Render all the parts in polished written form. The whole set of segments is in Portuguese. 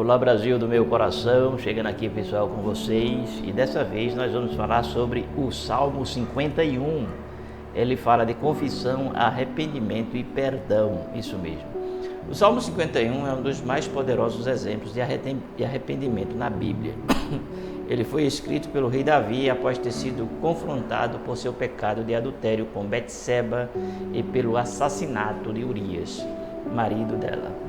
Olá Brasil do meu coração, chegando aqui pessoal com vocês, e dessa vez nós vamos falar sobre o Salmo 51. Ele fala de confissão, arrependimento e perdão, isso mesmo. O Salmo 51 é um dos mais poderosos exemplos de arrependimento na Bíblia. Ele foi escrito pelo rei Davi após ter sido confrontado por seu pecado de adultério com Betseba e pelo assassinato de Urias, marido dela.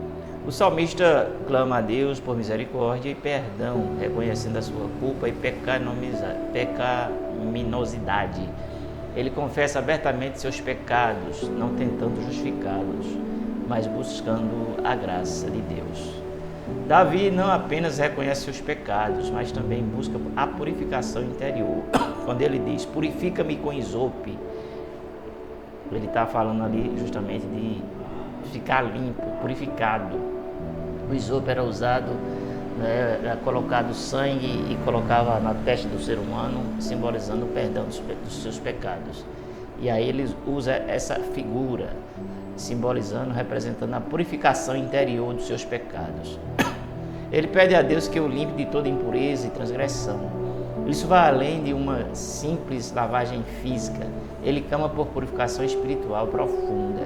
O salmista clama a Deus por misericórdia e perdão, reconhecendo a sua culpa e pecaminosidade. Ele confessa abertamente seus pecados, não tentando justificá-los, mas buscando a graça de Deus. Davi não apenas reconhece seus pecados, mas também busca a purificação interior. Quando ele diz, purifica-me com isope, ele está falando ali justamente de ficar limpo, purificado. O isopo era usado, era colocado sangue e colocava na testa do ser humano, simbolizando o perdão dos seus pecados. E aí ele usa essa figura, simbolizando, representando a purificação interior dos seus pecados. Ele pede a Deus que o limpe de toda impureza e transgressão. Isso vai além de uma simples lavagem física. Ele clama por purificação espiritual profunda,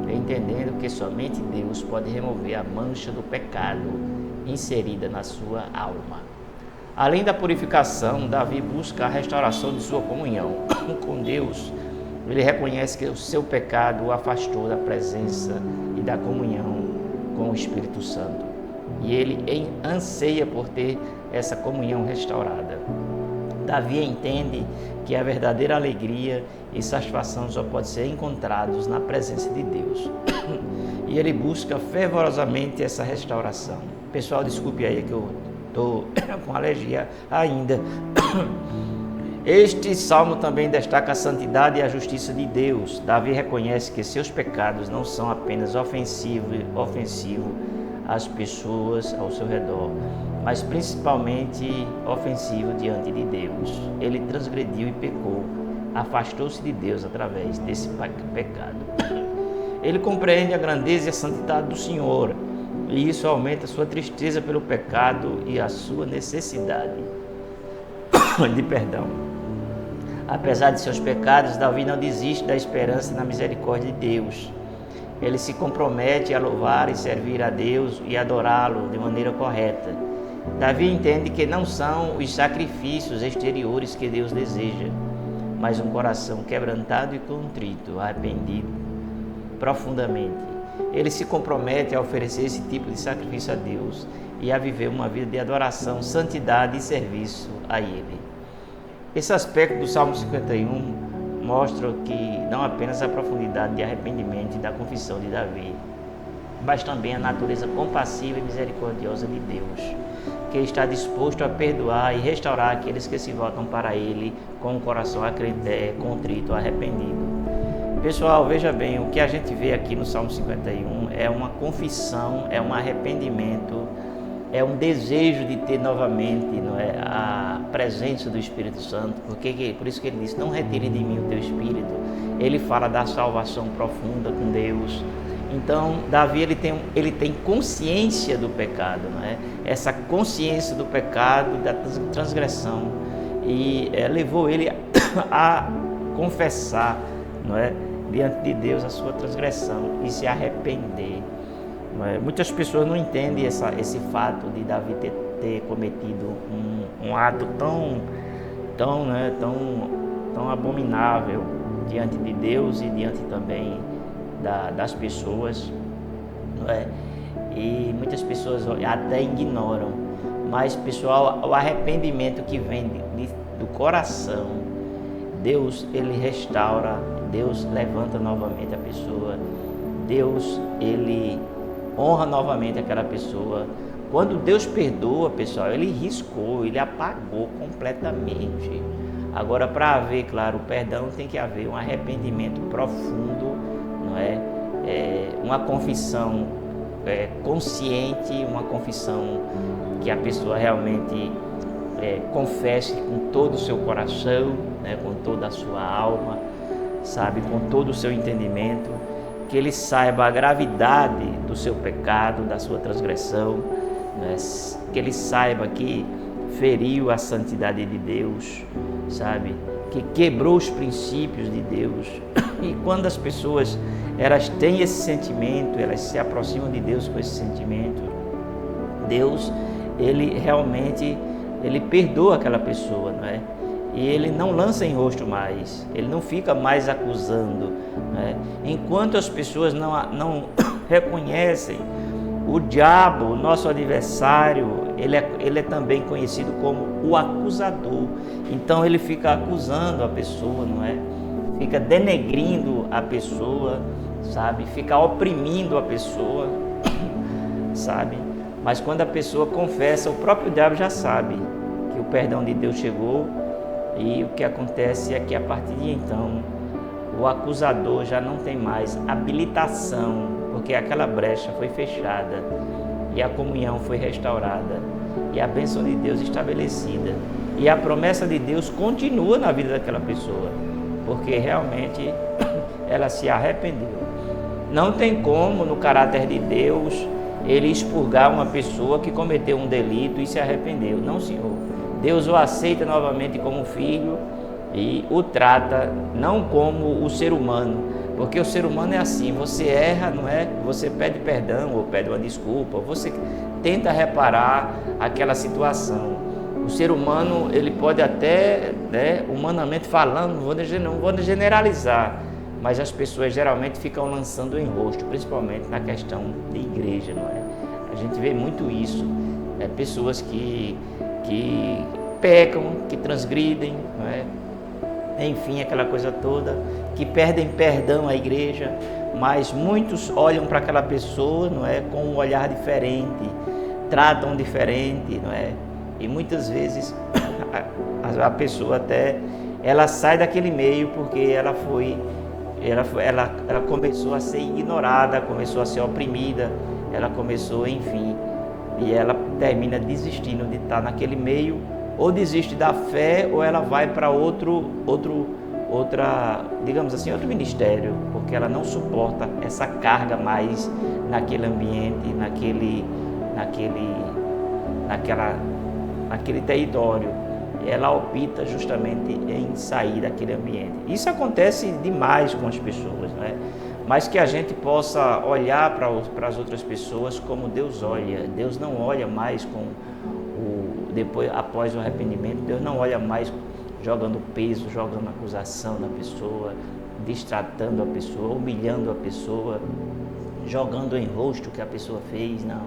entendendo que somente Deus pode remover a mancha do pecado inserida na sua alma. Além da purificação, Davi busca a restauração de sua comunhão com Deus. Ele reconhece que o seu pecado o afastou da presença e da comunhão com o Espírito Santo. E ele anseia por ter essa comunhão restaurada. Davi entende que a verdadeira alegria e satisfação só pode ser encontrados na presença de Deus. E ele busca fervorosamente essa restauração. Pessoal, desculpe aí que eu estou com alergia ainda. Este salmo também destaca a santidade e a justiça de Deus. Davi reconhece que seus pecados não são apenas ofensivos às pessoas ao seu redor, mas principalmente ofensivo diante de Deus. Ele transgrediu e pecou, afastou-se de Deus através desse pecado. Ele compreende a grandeza e a santidade do Senhor, e isso aumenta a sua tristeza pelo pecado e a sua necessidade de perdão. Apesar de seus pecados, Davi não desiste da esperança na misericórdia de Deus. Ele se compromete a louvar e servir a Deus e adorá-lo de maneira correta. Davi entende que não são os sacrifícios exteriores que Deus deseja, mas um coração quebrantado e contrito, arrependido profundamente. Ele se compromete a oferecer esse tipo de sacrifício a Deus e a viver uma vida de adoração, santidade e serviço a Ele. Esse aspecto do Salmo 51 mostra que não apenas a profundidade de arrependimento e da confissão de Davi, mas também a natureza compassiva e misericordiosa de Deus, que está disposto a perdoar e restaurar aqueles que se voltam para Ele com o coração contrito, arrependido. Pessoal, veja bem, o que a gente vê aqui no Salmo 51 é uma confissão, é um arrependimento, é um desejo de ter novamente a presença do Espírito Santo, por isso que ele diz, não retire de mim o teu Espírito. Ele fala da salvação profunda com Deus. Então, Davi ele tem consciência do pecado, essa consciência do pecado, da transgressão, e levou ele a confessar, diante de Deus a sua transgressão e se arrepender. Muitas pessoas não entendem esse fato de Davi ter cometido um ato tão abominável diante de Deus e diante também das pessoas, E muitas pessoas até ignoram, mas pessoal, o arrependimento que vem do coração, Deus ele restaura, Deus levanta novamente a pessoa, Deus ele honra novamente aquela pessoa. Quando Deus perdoa, pessoal, ele riscou, ele apagou completamente. Agora, para haver, claro, o perdão, tem que haver um arrependimento profundo, uma confissão consciente, uma confissão que a pessoa realmente confesse com todo o seu coração, com toda a sua alma, com todo o seu entendimento, que ele saiba a gravidade do seu pecado, da sua transgressão, né? Que ele saiba que feriu a santidade de Deus, sabe? Que quebrou os princípios de Deus. E quando as pessoas elas têm esse sentimento, elas se aproximam de Deus com esse sentimento, Deus, ele realmente, ele perdoa aquela pessoa, não é? E ele não lança em rosto mais, ele não fica mais acusando, né? Enquanto as pessoas não reconhecem o diabo, nosso adversário, ele é também conhecido como o acusador. Então ele fica acusando a pessoa, não é? Fica denegrindo a pessoa, sabe? Fica oprimindo a pessoa, sabe? Mas quando a pessoa confessa, o próprio diabo já sabe que o perdão de Deus chegou. E o que acontece é que a partir de então, o acusador já não tem mais habilitação, porque aquela brecha foi fechada e a comunhão foi restaurada e a bênção de Deus estabelecida. E a promessa de Deus continua na vida daquela pessoa, porque realmente ela se arrependeu. Não tem como, no caráter de Deus, ele expurgar uma pessoa que cometeu um delito e se arrependeu. Não, Senhor. Deus o aceita novamente como filho e o trata não como o ser humano, porque o ser humano é assim, você erra, não é? Você pede perdão ou pede uma desculpa, você tenta reparar aquela situação. O ser humano, ele pode até, né, humanamente falando, não vou generalizar, mas as pessoas geralmente ficam lançando em rosto, principalmente na questão de igreja, não é? A gente vê muito isso, pessoas que pecam, que transgridem, não é? Enfim, aquela coisa toda, que perdem perdão à igreja, mas muitos olham para aquela pessoa, não é, com um olhar diferente, tratam diferente, não é? E muitas vezes a pessoa até ela sai daquele meio porque ela começou a ser ignorada, começou a ser oprimida, ela começou, enfim, e ela termina desistindo de estar naquele meio, ou desiste da fé, ou ela vai para digamos assim, outro ministério, porque ela não suporta essa carga mais naquele ambiente, naquele território. Ela opta justamente em sair daquele ambiente. Isso acontece demais com as pessoas, né? Mas que a gente possa olhar para as outras pessoas como Deus olha. Deus não olha mais após o arrependimento, Deus não olha mais jogando peso, jogando acusação na pessoa, destratando a pessoa, humilhando a pessoa, jogando em rosto o que a pessoa fez. Não,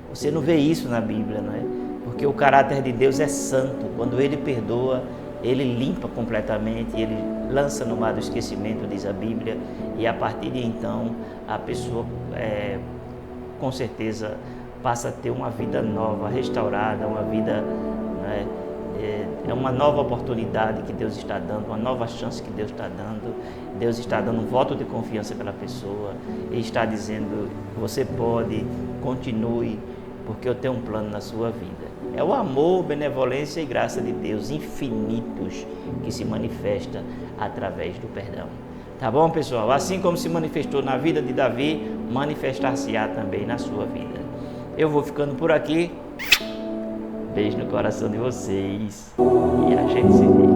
você não vê isso na Bíblia, não é? Porque o caráter de Deus é santo. Quando Ele perdoa, Ele limpa completamente, Ele lança no mar do esquecimento, diz a Bíblia, e a partir de então a pessoa com certeza passa a ter uma vida nova, restaurada, uma vida, né, é uma nova oportunidade que Deus está dando, uma nova chance que Deus está dando. Deus está dando um voto de confiança pela pessoa e está dizendo: você pode, continue, porque eu tenho um plano na sua vida. É o amor, benevolência e graça de Deus infinitos que se manifesta através do perdão. Tá bom, pessoal? Assim como se manifestou na vida de Davi, manifestar-se-á também na sua vida. Eu vou ficando por aqui. Beijo no coração de vocês e a gente se vê.